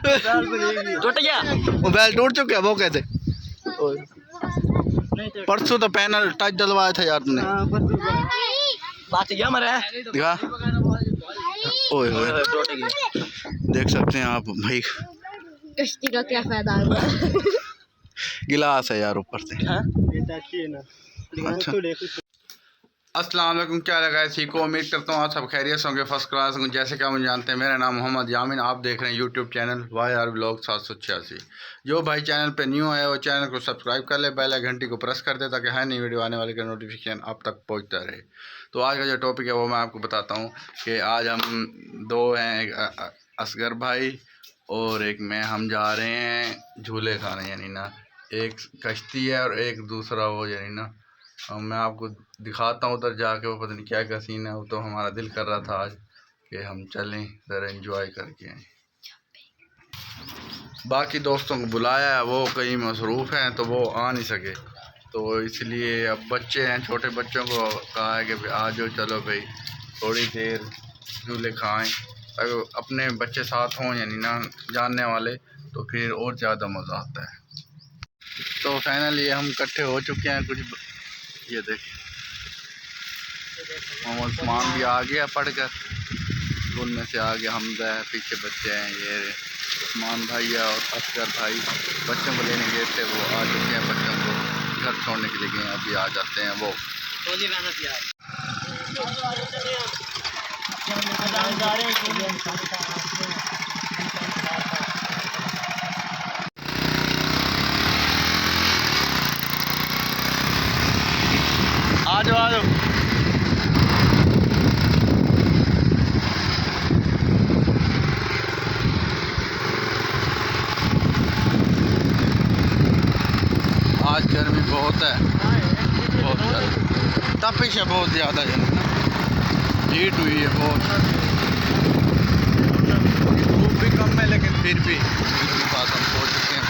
टूट गया मोबाइल, टूट चुका है वो कहते। परसों तो पैनल टच डलवाया था यार तुमने। बात गया मरा दिखा। ओए ओए देख सकते हैं आप भाई, कश्ती का क्या फायदा हुआ। गिलास है यार ऊपर से। अच्छा। अस्सलाम वालेकुम, क्या लगा इसी को। उम्मीद करता हूँ आप सब खैरियत से होंगे, फर्स्ट क्लास होंगे। जैसे कि आप मुझे जानते हैं, मेरा नाम मोहम्मद यामिन, आप देख रहे हैं यूट्यूब चैनल YR व्लॉग 786। जो भाई चैनल पे न्यू है वो चैनल को सब्सक्राइब कर ले, बेल घंटी को प्रेस कर दे ताकि हर नई वीडियो आने वाले का नोटिफिकेशन आप तक पहुँचता रहे। तो आज का जो टॉपिक है वो मैं आपको बताता हूँ कि आज हम दो हैं, एक असगर भाई और एक मैं, हम जा रहे हैं झूले खाने, यानी ना एक कश्ती है और एक दूसरा वो, यानी ना मैं आपको दिखाता हूँ उधर जाके, वो पता नहीं क्या क्या सीन है। वो तो हमारा दिल कर रहा था आज कि हम चलें ज़रा एंजॉय करके आए। बाकी दोस्तों को बुलाया है, वो कहीं मसरूफ़ हैं तो वो आ नहीं सके, तो इसलिए अब बच्चे हैं, छोटे बच्चों को कहा है कि आ जाओ, चलो भाई थोड़ी देर झूले खाएँ। अगर अपने बच्चे साथ हों यानी ना जानने वाले, तो फिर और ज़्यादा मज़ा आता है। तो फाइनली हम इकट्ठे हो चुके हैं कुछ, ये देखिए मोहम्मद उस्मान भी आ गया पढ़कर, उनमें से आगे हमजा है, पीछे बच्चे हैं, ये उस्मान भाई है और असगर भाई बच्चों को लेने गए थे, वो आ चुके हैं। बच्चों को घर छोड़ने के लिए गए, अभी आ जाते हैं वो। आ जाओ आ जाओ। आज गर्मी बहुत है, बहुत ज़्यादा तपिश है, बहुत ज़्यादा हीट हुई है बहुत। धूप भी कम है लेकिन फिर भी इसके पास हम पहुँच चुके हैं।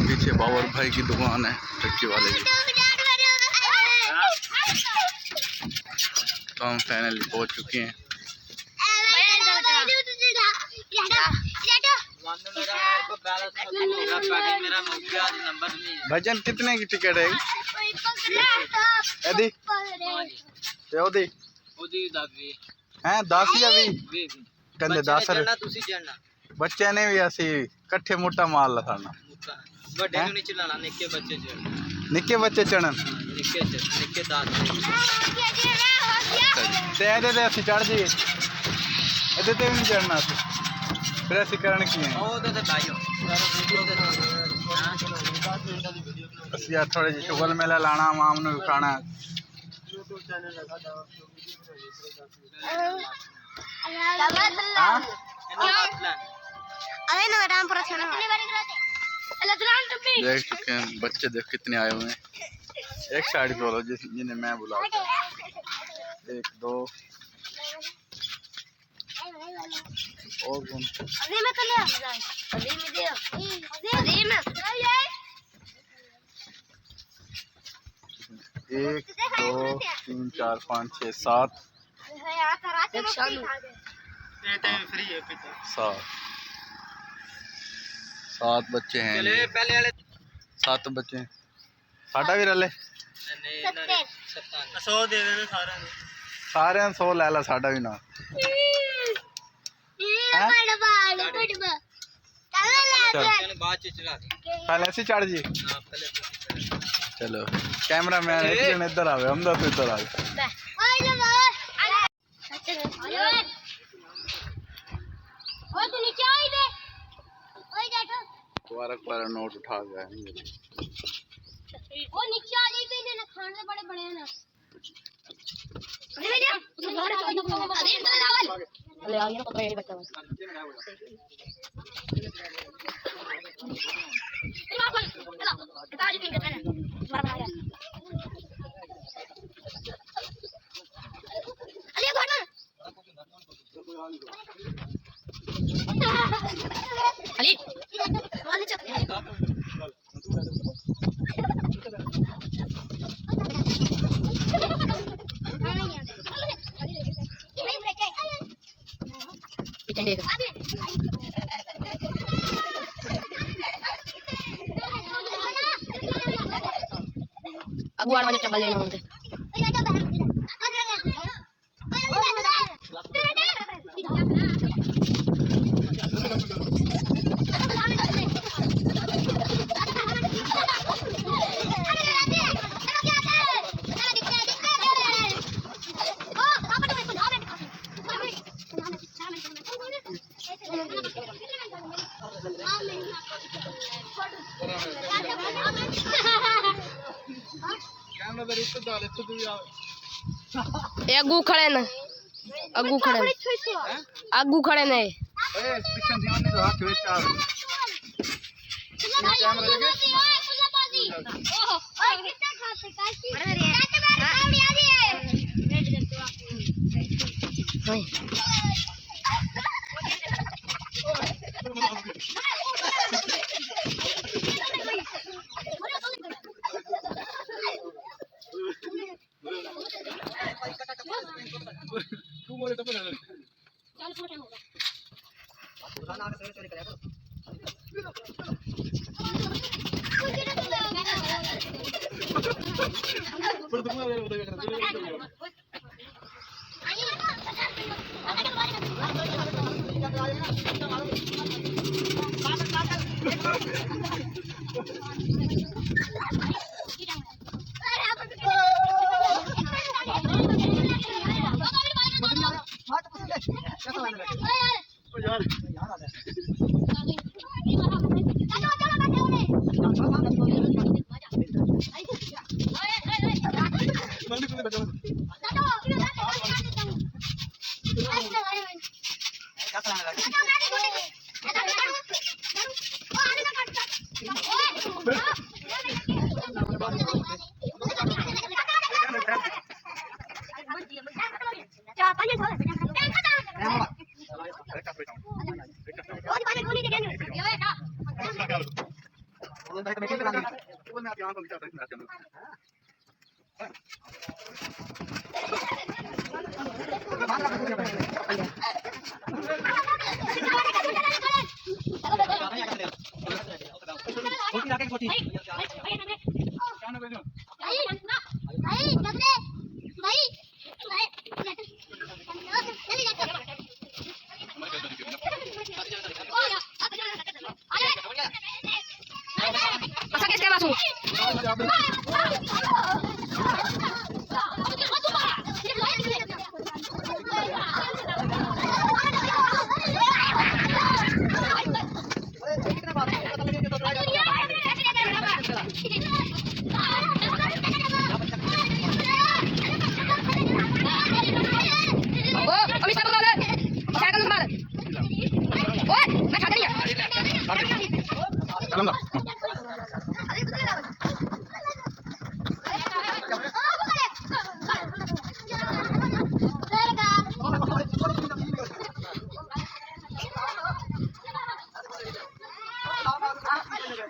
पीछे बाबर भाई की दुकान है, टक्की वाले की। तो हम फाइनली पहुँच चुके हैं। भजन कितने की टिकट है? यदि हैं 10 या 20 कहते 10 बच्चे ने भी ऐसी कट्ठे मोटा माल लखाना, निक्के बच्चे चढ़न ते असं चढ़ जाइए, ये भी नहीं चढ़ना फिर ऐसे करने की यार, थोड़े जी शुगर मेला लाना, माम नू खाना। देख चुके हैं बच्चे, देख कितने आए हुए हैं। एक साइड बोलो जिन्हें मैं बुला, 1 2 और कौन? 1 2 3 4 5 6 7 7 बच्चे हैं, 7 बच्चे हैं। साढ़ा भी रले 100 दे देना सारे 100 ले ला, साढ़ा भी ना पहले ऐसे चढ़ जी। चलो कैमरा मैन इधर आवे, हम तो इधर आवे। बारह नोट उठा गया वो नीचे आ जाइए, ना खाने बड़े बड़े हैं ना। अरे आ गया पकड़ बच्चा अली किचन देख अगुवाड़ वाले चप्पल लेना होते अगू खड़े न अगू खड़े न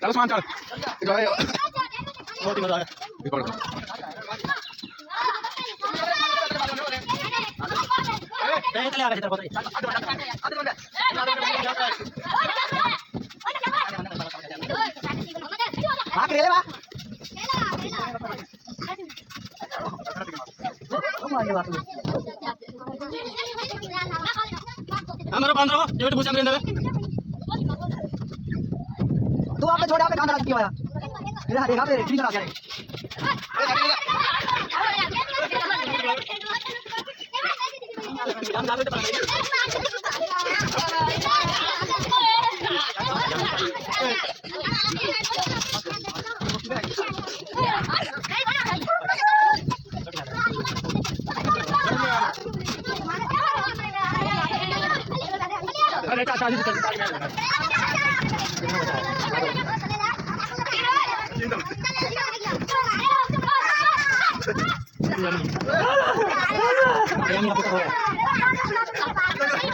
चलो सामान चल बहुत ही मजा आया रिकॉर्ड कर चले आ गए इधर बहुत भाग रे बा हमारा 15 जेट पूछा मेरे अंदर तू आपने छोड़ आपने कांदा किया मेरा देखा पे ठीक चला अरे चाचा जी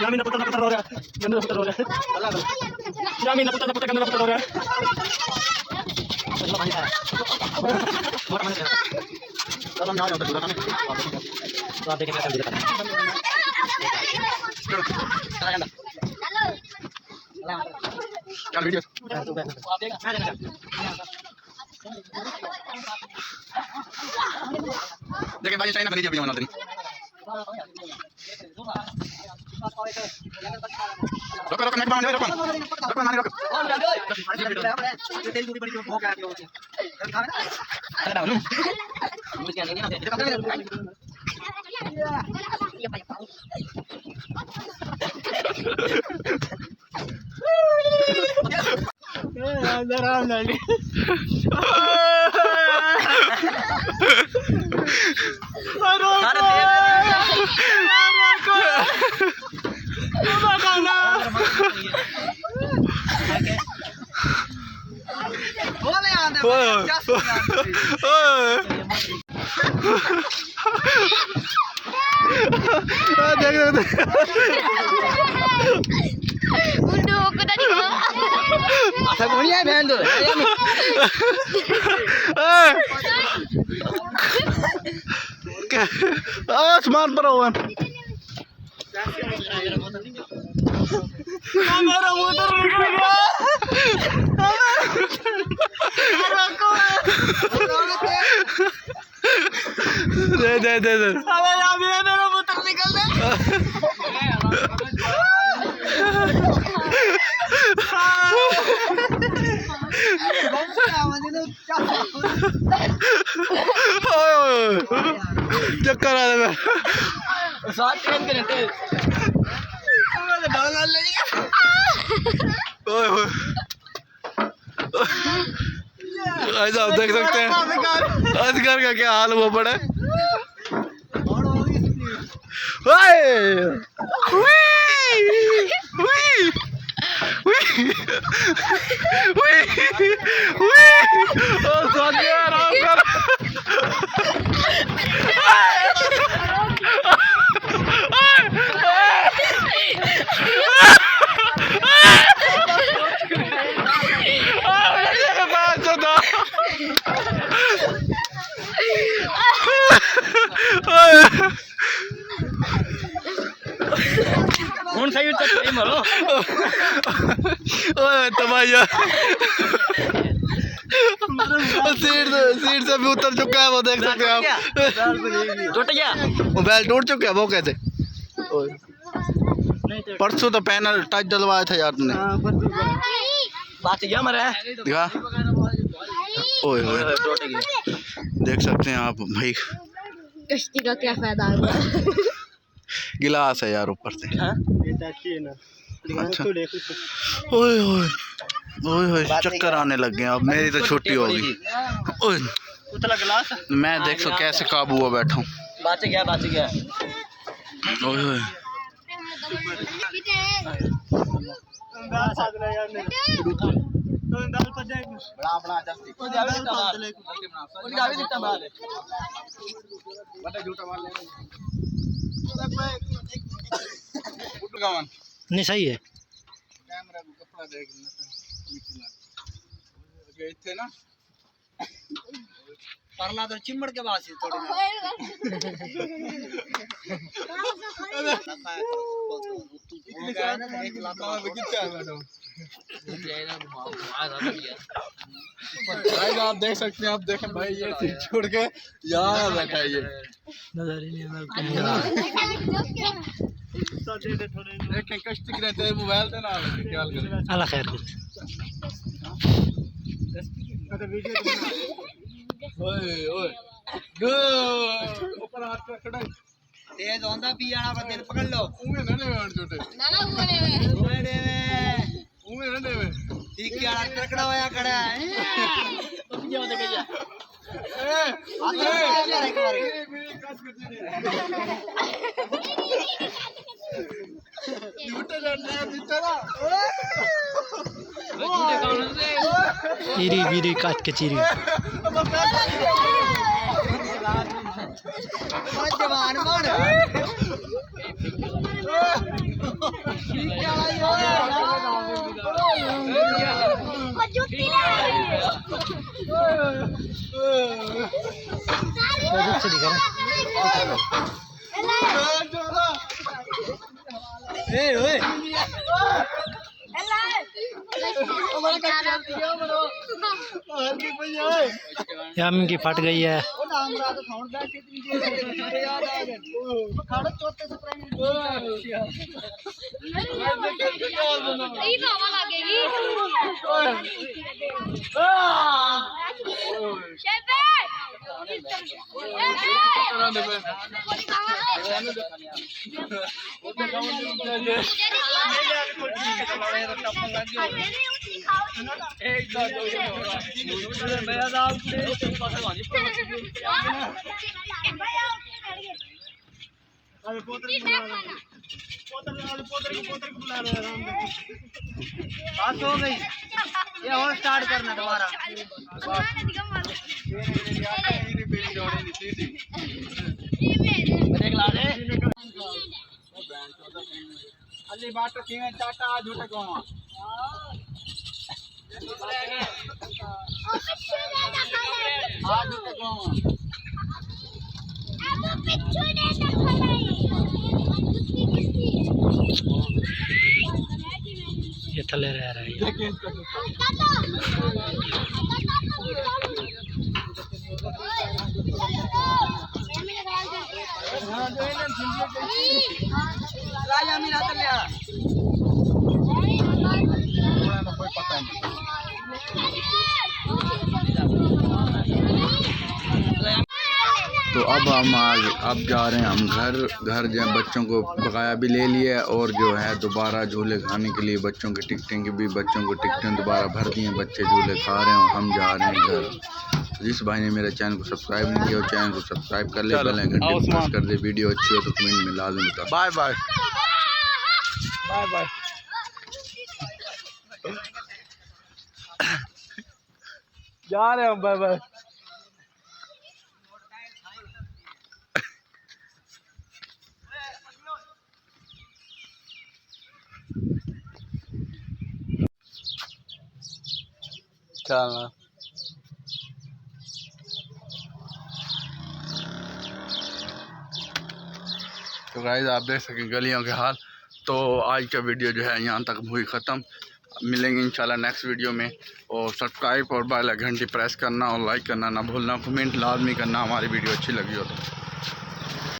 Yamin na putar roda. Ganda na putar roda. Yamin na putar ganda na putar roda. Kalau nggak ada udah kan? Tuh, apa yang kita lihat? Kita video देखिए भाई चाइना लीजिए वीडियो बना रही रोको रोको नेट बंद रोको रोको नानी रोको Udah aku tadi Asal kau ni ay band tu. आसमान पर हुआ मेरा मोटर निकल गया दे दे दे दे मेरा मोटर निकल गया चक्कर आ रहा है साथ ट्रेन के रहते ऐसा आप देख सकते हैं असगर का क्या हाल हुआ पड़ा है कौन सा यूट्यूब पे मरो ओए तबाया सीट से भी उतर चुका है वो देख सकते हैं आप टूट गया मोबाइल टूट चुका है वो कैसे परसों तो पैनल टच डलवाया था यार तुमने बात गया मरा दिखा ओए ओए टूट गया देख सकते हैं आप भाई कश्ती का क्या फायदा हुआ गिलास है यार ऊपर से हां अच्छा ओए ओए ओए ओए चक्कर आने लग गए अब मेरी तो छुट्टी होगी ओए उतला गिलास मैं देख सो कैसे काबू हुआ बैठा हूँ बात गया ओए ओए नहीं सही है कैमरा को कपड़ा देख थे ना परला तो चिमड़ के बासी थोड़ी आप देख सकते हैं आप देखें भाई ये सीट छोड़ के यहाँ बैठा है ये नजर ही नहीं देखें कष्ट रहते हैं मोबाइल से ना ख्याल करें अल्लाह खैर ओए ओए ऊपर हाथ पे खड़ा तेज होंदा पी आना बंदे पकड़ लो उंगे ना ने छोटे ना ना उन्हें उंगे ना देवे ठीक क्या टकड़ा होया खड़ा है अब क्या होता गया चीरी बीरी काट के चीरी जवान बन यामिन की फट गई है। बात हो गई, ये और स्टार्ट करना दोबारा। अली बात तो किए टाटा झूठे को ये थले रह रहा है। तो अब जा रहे हैं हम घर जो है बच्चों को बकाया भी ले लिया है और जो है दोबारा झूले खाने के लिए बच्चों की टिकटें की भी बच्चों को टिकटें दोबारा भर दी हैं। बच्चे झूले खा रहे हैं और हम जा रहे हैं घर। जिस भाई ने मेरे चैनल को सब्सक्राइब नहीं किया चैनल को सब्सक्राइब कर ले, बेल आइकन प्रेस कर दे। वीडियो अच्छी हो तो कमेंट में लाजमी बता। Bye bye bye bye. जा रहे हम, बाय बाय। चलना तो गाइस आप देख सकें गलियों के हाल। तो आज का वीडियो जो है यहाँ तक हुई ख़त्म। मिलेंगे इंशाल्लाह नेक्स्ट वीडियो में। और सब्सक्राइब और बेल घंटी प्रेस करना और लाइक करना ना भूलना। कमेंट लाजमी करना हमारी वीडियो अच्छी लगी हो तो।